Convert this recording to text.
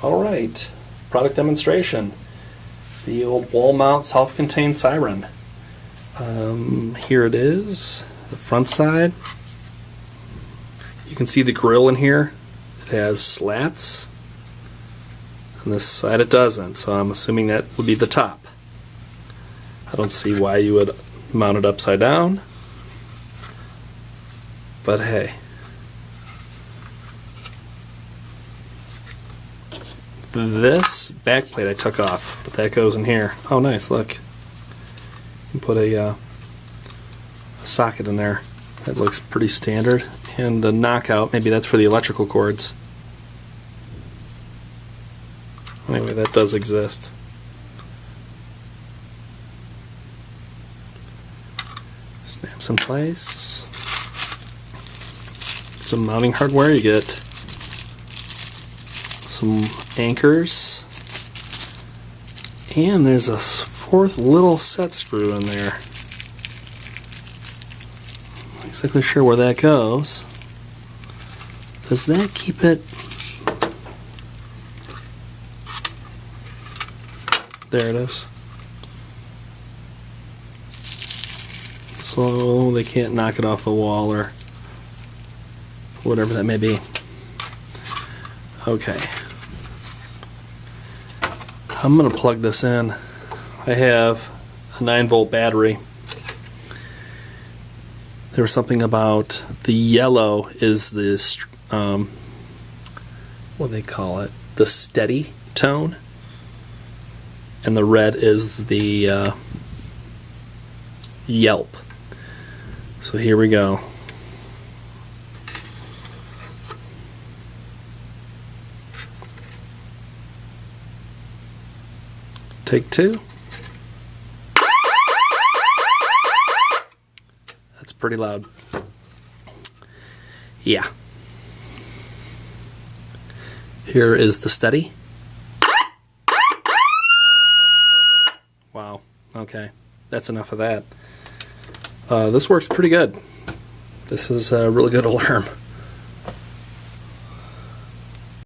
Alright, product demonstration. The old wall mount self-contained Siren. Here it is, the front side. You can see the grill in here. It has slats. On this side it doesn't, so I'm assuming that would be the top. I don't see why you would mount it upside down, but hey. This backplate I took off, but that goes in here. Oh nice, look. You can put a socket in there. That looks pretty standard. And a knockout, maybe that's for the electrical cords. Anyway, that does exist. Snaps in place. Some mounting hardware. You get some anchors. And there's a fourth little set screw in there. Not exactly sure where that goes. Does that keep it? There it is. So they can't knock it off the wall or whatever that may be. Okay. I'm going to plug this in. I have a 9-volt battery. There was something about the yellow is this, what do they call it? The steady tone. And the red is the yelp. So here we go. Take two. That's pretty loud. Yeah. Here is the steady. Wow. Okay. That's enough of that. This works pretty good. This is a really good alarm.